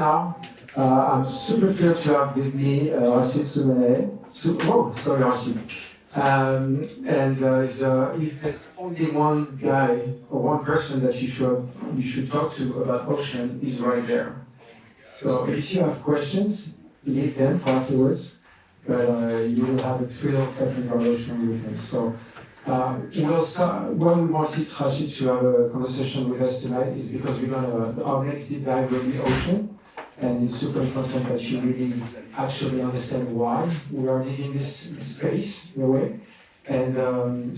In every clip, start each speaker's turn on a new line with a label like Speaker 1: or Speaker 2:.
Speaker 1: now. I'm super thrilled to have with me Rashid Sumaila. Rashid. If there's only one guy or one person that you should talk to about ocean, is right there. So if you have questions, leave them for afterwards. But you will have a thrill talking about ocean with him. So we'll start. Why we wanted Rashid to have a conversation with us tonight is because our next deep dive will be ocean, and it's super important that you really actually understand why we are needing this space in a way. And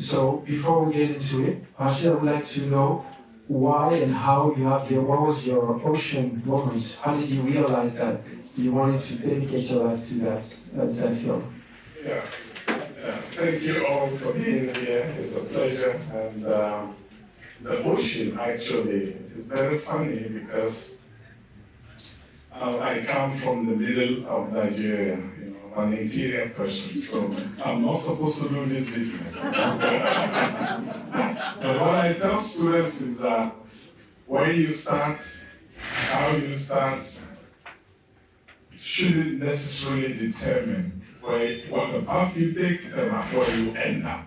Speaker 1: so before we get into it, Rashid, I would like to know why and how you have what was your ocean moment? How did you realize that you wanted to dedicate your life to that field?
Speaker 2: Yeah. Thank you all for being here. It's a pleasure. And the ocean actually is very funny because I come from the middle of Nigeria. I'm an interior person, so I'm not supposed to do this business. But what I tell students is that where you start, how you start, shouldn't necessarily determine what the path you take and where you end up.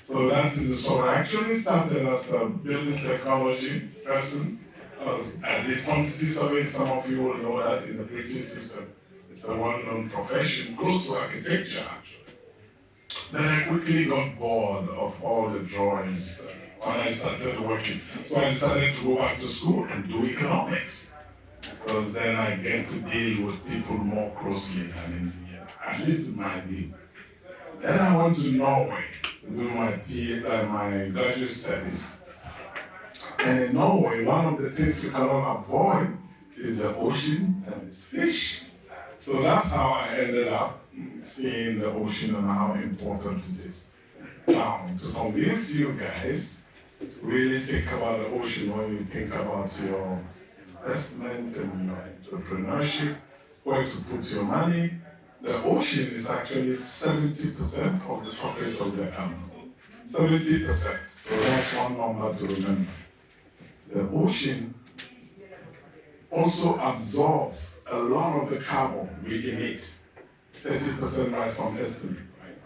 Speaker 2: So that is the story. I actually started as a building technology person. I did quantity survey. Some of you will know that in the British system. It's a well-known profession, close to architecture actually. Then I quickly got bored of all the drawings when I started working. So I decided to go back to school and do economics. Because then I get to deal with people more closely than in here, at least in my view. Then I went to Norway to do my graduate studies. And in Norway, one of the things you cannot avoid is the ocean and its fish. So that's how I ended up seeing the ocean and how important it is. Now, to convince you guys to really think about the ocean when you think about your investment and your entrepreneurship, where to put your money, the ocean is actually 70% of the surface of the earth. 70%. So that's one number to remember. The ocean also absorbs a lot of the carbon we emit, 30% by some estimate. Right?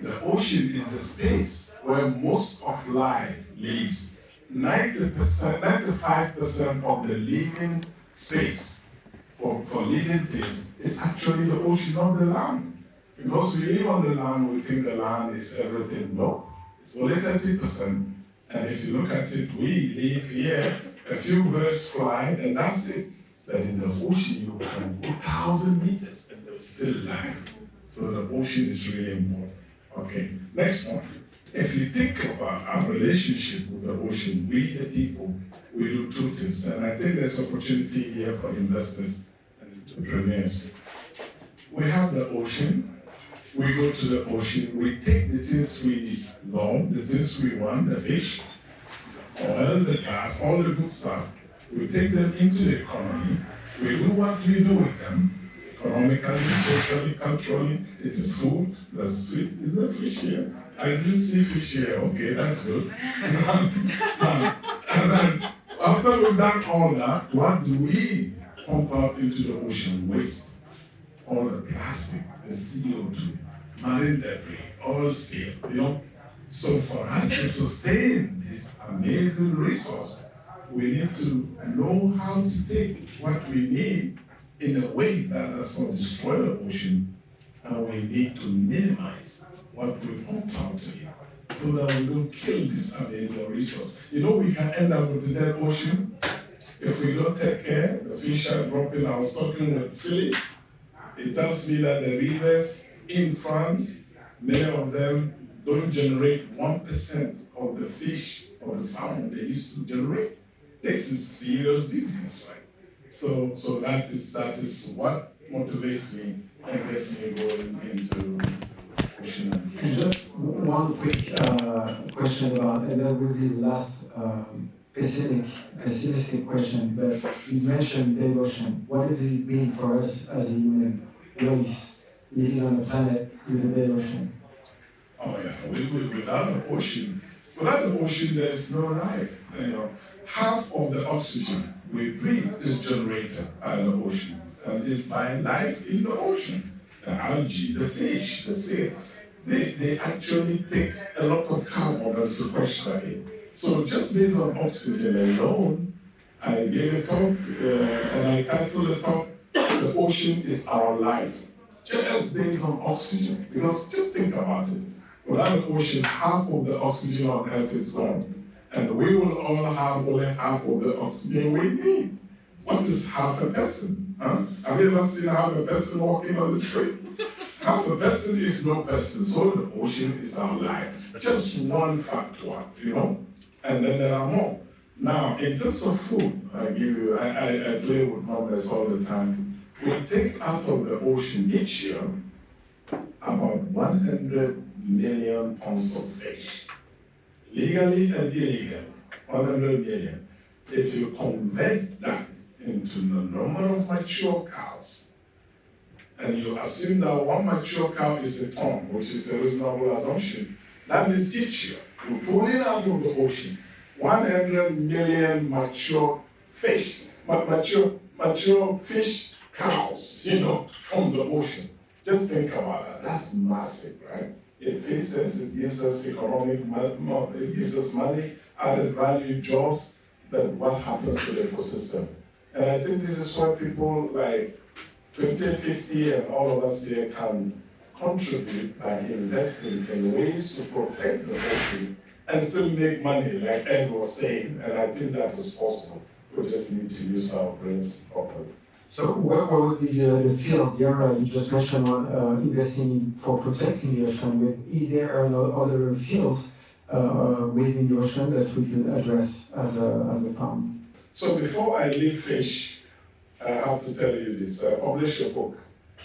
Speaker 2: The ocean is the space where most of life lives. 95% of the living space for living things is actually the ocean, not the land. Because we live on the land, we think the land is everything. No, it's only 30%. And if you look at it, we live here, a few birds fly, and that's it. But in the ocean, you can go 1,000 meters and there's still life. So the ocean is really important. Okay, next one. If you think about our relationship with the ocean, we the people, we do two things. And I think there's opportunity here for investors and entrepreneurs. We have the ocean. We go to the ocean. We take the things we love, the things we want, the fish, oil, the gas, all the good stuff. We take them into the economy. We do what we do with them. Economically, socially, culturally, it is food, that's sweet. Is there fish here? I didn't see fish here. Okay, that's good. And then, after we've done all that, what do we pump out into the ocean? Waste. All the plastic, the CO2, marine debris, oil spill, So for us to sustain this amazing resource, we need to know how to take what we need in a way that does not destroy the ocean, and we need to minimize what we pump out to it so that we don't kill this amazing resource. We can end up with a dead ocean if we don't take care. The fish are dropping. I was talking with Philip. It tells me that the rivers in France, many of them don't generate 1% of the fish or the salmon they used to generate. This is serious business, right? So that is what motivates me and gets me going into ocean.
Speaker 1: And just one quick question about, and that will be the last pessimistic question, but you mentioned dead ocean. What does it mean for us as a human race living on a planet with a dead ocean?
Speaker 2: Oh yeah, without the ocean, there's no life. Half of the oxygen we breathe is generated by the ocean and is by life in the ocean. The algae, the fish, the seal, they actually take a lot of carbon and sequester it. So just based on oxygen alone, I gave a talk and I titled the talk, The Ocean is Our Life. Just based on oxygen. Because just think about it. Without the ocean, half of the oxygen on Earth is gone. And we will all have only half of the oxygen we need. What is half a person? Huh? Have you ever seen half a person walking on the street? Half a person is no person, so the ocean is our life. Just one factor, and then there are more. Now, in terms of food, I play with numbers all the time. We take out of the ocean each year about 100 million tons of fish. Legally and illegally, 100 million. If you convert that into the number of mature cows, and you assume that one mature cow is a ton, which is a reasonable assumption, that means each year, you're pulling out of the ocean 100 million mature fish, mature fish cows, from the ocean. Just think about that. That's massive, right? It feeds us, it gives us it gives us money, added value, jobs, but what happens to the ecosystem? And I think this is where people like 2050 and all of us here can contribute by investing in ways to protect the ocean and still make money, like Ed was saying, and I think that is possible. We just need to use our brains properly.
Speaker 1: So what would be the fields, the area you just mentioned on investing for protecting the ocean with? Is there other fields within the ocean that we could address as a farm?
Speaker 2: So before I leave fish, I have to tell you this. I published a book,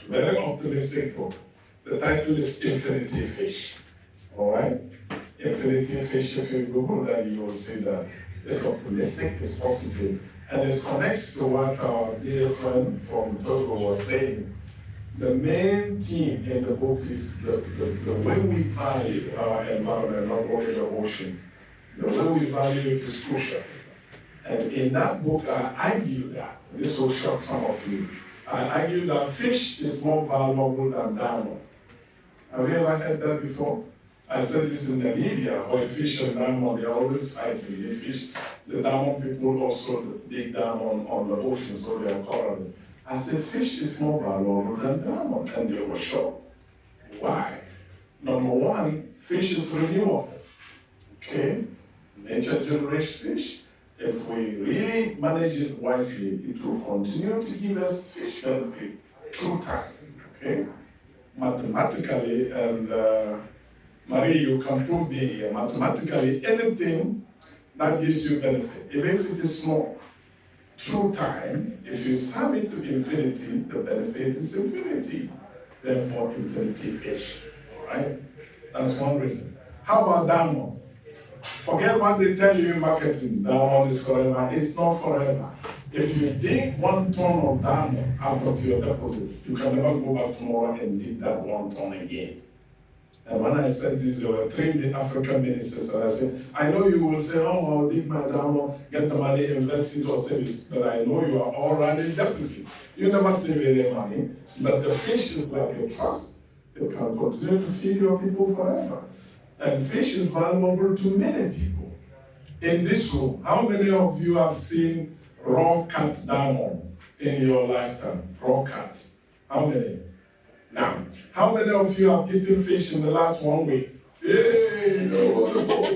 Speaker 2: very optimistic book. The title is Infinity Fish. All right? Infinity Fish, if you Google that, you will see that it's optimistic, it's positive. And it connects to what our dear friend from Togo was saying. The main theme in the book is the way we value our environment, not only the ocean. The way we value it is crucial. And in that book, I argue that, this will shock some of you, I argue that fish is more valuable than diamond. Have you ever heard that before? I said this in Namibia, where fish and diamond, they're always fighting. The diamond people also dig diamond on the ocean, so they are quarreling. I said, fish is more valuable than diamond, and they were shocked. Why? Number one, fish is renewable. Okay? Nature generates fish. If we really manage it wisely, it will continue to give us fish benefit through time. Okay? Mathematically, and Marie, you can prove me here, mathematically, anything that gives you benefit, even if it is small, through time, if you sum it to infinity, the benefit is infinity. Therefore, infinity fish. All right? That's one reason. How about diamond? Forget what they tell you in marketing. Diamond is forever. It's not forever. If you dig 1 ton of diamond out of your deposit, you can never go back tomorrow and dig that 1 ton again. And when I said this, there were 3 African ministers, and I said, I know you will say, oh, I'll dig my diamond, get the money, invest it or service, but I know you are all running deficits. You never save any money, but the fish is like a trust. It can continue to feed your people forever. And fish is valuable to many people. In this room, how many of you have seen raw cut diamond in your lifetime? Raw cut. How many? Now, how many of you have eaten fish in the last 1 week? Yay!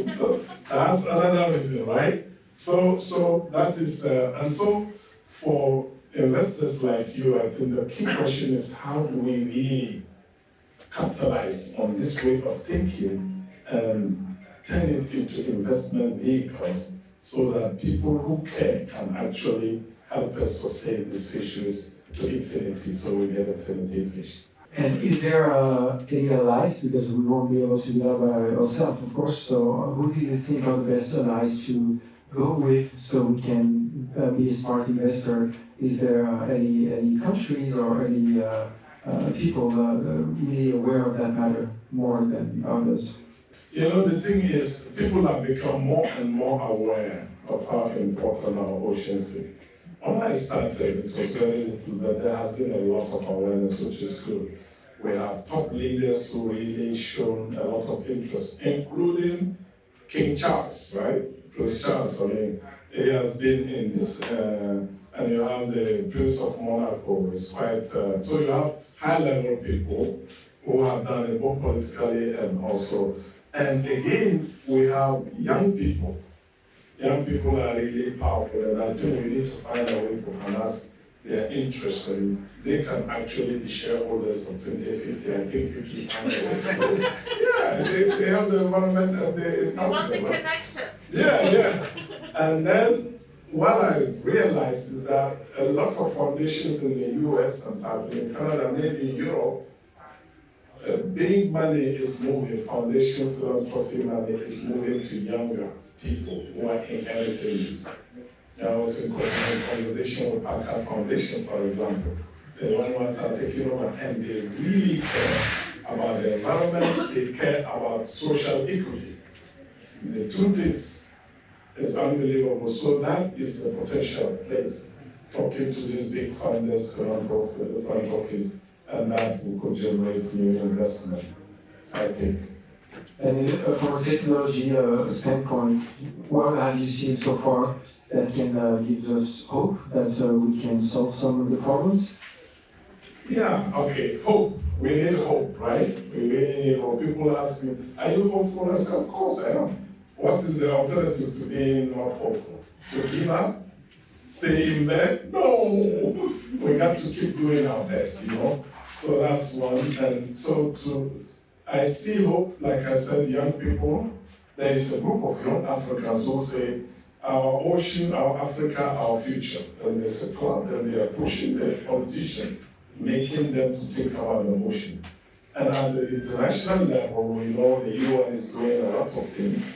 Speaker 2: So that's another reason, right? So that is, and so for investors like you, I think the key question is how do we really capitalize on this way of thinking and turn it into investment vehicles so that people who care can actually help us sustain these fisheries to infinity so we get infinity fish.
Speaker 1: And is there any allies, because we won't be able to do that by ourselves, of course, so who do you think are the best allies to go with so we can be a smart investor? Is there any countries or any people really aware of that matter more than others?
Speaker 2: You know, the thing is, people have become more and more aware of how important our oceans When I started, it was very little, but there has been a lot of awareness, which is good. We have top leaders who really shown a lot of interest, including King Charles, right? Prince Charles, I mean, he has been in this, and you have the Prince of Monaco, is quite, so you have high-level people who have done it both politically and also, and again, we have young people. Young people are really powerful, and I think we need to find a way to harness their interest, and they can actually be shareholders of 2050. I think if you find a way to do it. Yeah, they have the environment and the
Speaker 3: want the connection.
Speaker 2: Yeah. And then what I realized is that a lot of foundations in the US and parts in Canada, maybe Europe, big money is moving, foundation philanthropy money is moving to younger people who are inheriting it. I was in conversation with Alka Foundation, for example. The young ones are taking over and they really care about the environment, they care about social equity. The two things is unbelievable. So that is the potential place, talking to these big funders, philanthropies, and that we could generate new investment, I think.
Speaker 1: And from a technology standpoint, what have you seen so far that can give us hope that we can solve some of the problems?
Speaker 2: Yeah, okay, hope. We need hope, right? We really need hope. People ask me, are you hopeful? I say, of course I am. What is the alternative to being not hopeful? To give up? Stay in bed? No! We got to keep doing our best, you know? So that's one. And so I see hope, like I said, young people. There is a group of young Africans who say, our ocean, our Africa, our future. And there's a club, and they are pushing the politicians, making them to think about the ocean. And at the international level, we know the UN is doing a lot of things.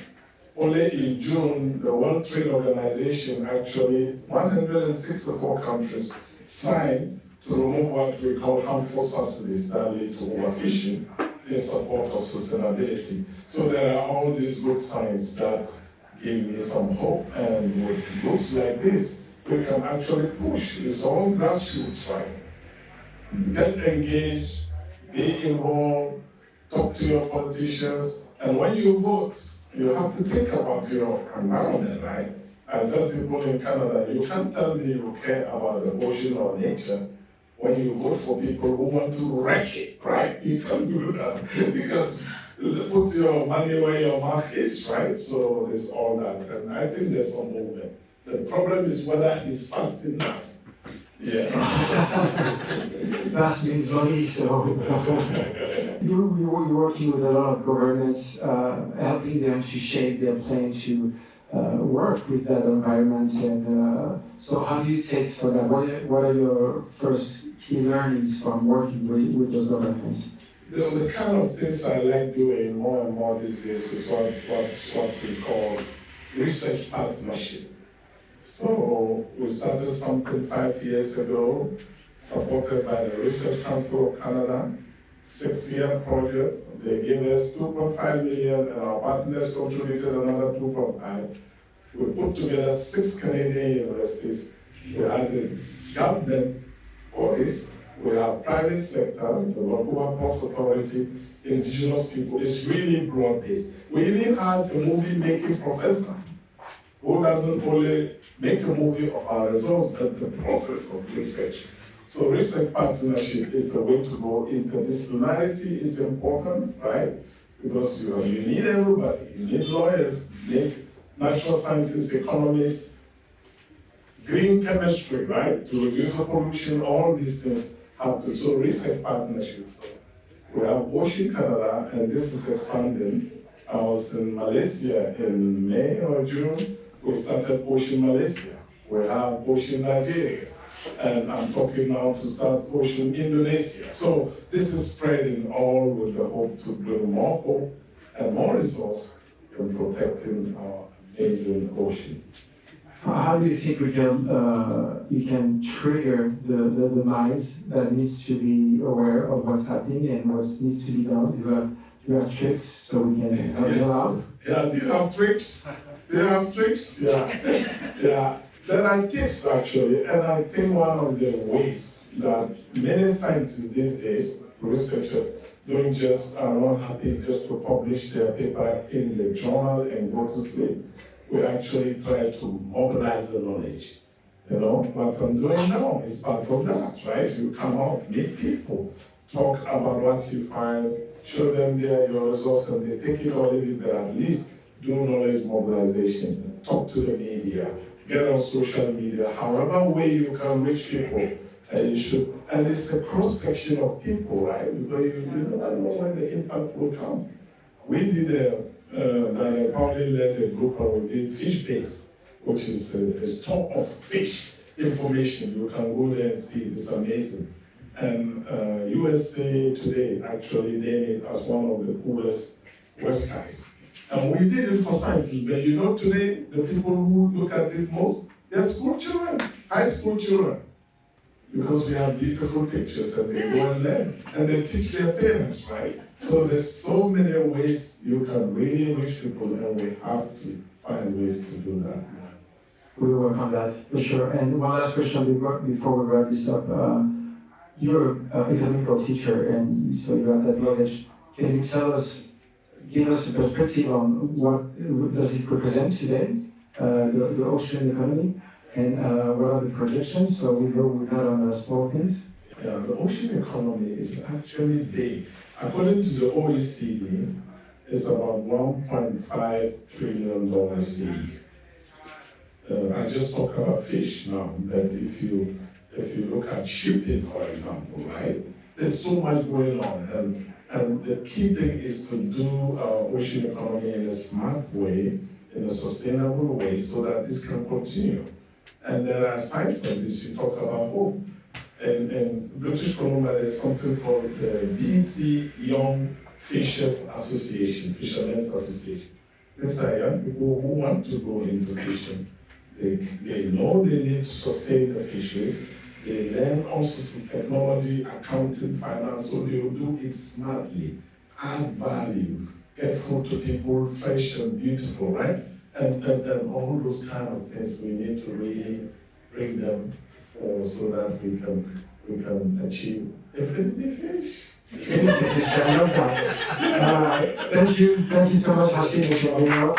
Speaker 2: Only in June, the World Trade Organization, actually 164 countries signed to remove what we call harmful subsidies that lead to overfishing in support of sustainability. So there are all these good signs that give me some hope, and with groups like this, we can actually push. It's all grassroots, right? Get engaged, be involved, talk to your politicians, and when you vote, you have to think about your environment, right? I tell people in Canada, you can't tell me you care about the ocean or nature when you vote for people who want to wreck it, right? You can't do that. You can't put your money where your mouth is, right? So there's all that, and I think there's some movement. The problem is whether it's fast enough. Yeah.
Speaker 1: Fast means money, so you're working with a lot of governments, helping them to shape their plan to work with that environment. And so how do you take for that? What are your first key learnings from working with those governments?
Speaker 2: The kind of things I like doing more and more these days is what we call research partnership. So we started something 5 years ago, supported by the Research Council of Canada, 6-year project. They gave us 2.5 million and our partners contributed another 2.5. We put together 6 Canadian universities. We had the government bodies, we have private sector, the Vancouver Ports Authority, indigenous people. It's really broad-based. We even had a movie-making professor who doesn't only make a movie of our results, but the process of research. So research partnership is the way to go. Interdisciplinarity is important, right? Because you need everybody. You need lawyers, you need natural sciences, economists, green chemistry, right? To reduce the pollution, all these things have to. So research partnerships. So we have Ocean Canada, and this is expanding. I was in Malaysia in May or June. We started Ocean Malaysia. We have Ocean Nigeria. And I'm talking now to start Ocean Indonesia. So this is spreading all with the hope to bring more hope and more resource in protecting our amazing ocean.
Speaker 1: How do you think you can trigger the minds that needs to be aware of what's happening and what needs to be done? Do you have tricks so we can help them out?
Speaker 2: Yeah, do you have tricks? Do you have tricks? Yeah. Yeah. There are tips actually, and I think one of the ways that many scientists these days, researchers, don't just are not happy just to publish their paper in the journal and go to sleep. We actually try to mobilize the knowledge. You know, what I'm doing now is part of that, right? You come out, meet people, talk about what you find, show them your results, and they take it or leave it, but at least do knowledge mobilization, talk to the media, get on social media, however way you can reach people, and you should. And it's a cross section of people, right? Because you never know when the impact will come. We did Daniel Pauli led a group and we did fish base, which is a store of fish information. You can go there and see it, it's amazing. And USA Today actually named it as one of the coolest websites. And we did it for scientists, but you know today, the people who look at it most, they're school children, high school children. Because we have beautiful pictures and they go and learn. And they teach their parents, right? So there's so many ways you can really reach people and we have to find ways to do that.
Speaker 1: We will work on that for sure. And one last question before we wrap this up. You're an economical teacher and so you have that knowledge. Can you give us a perspective on what does it represent today, the ocean economy, and what are the projections? So we go with that on small things.
Speaker 2: Yeah, the ocean economy is actually big. According to the OECD, it's about $1.5 trillion a year. I just talk about fish now, but if you look at shipping, for example, right, there's so much going on. And the key thing is to do our ocean economy in a smart way, in a sustainable way, so that this can continue. And there are sides of this. You talk about hope. In British Columbia, there's something called the BC Young Fishers Association, Fishermen's Association. These are young people who want to go into fishing. They know they need to sustain the fisheries. They learn all sorts of technology, accounting, finance, so they will do it smartly, add value, get food to people, fresh and beautiful, right? And all those kind of things we need to really bring them forward so that we can achieve infinity fish.
Speaker 1: Infinity fish, I love that. Thank you so much, Rashid, for being here.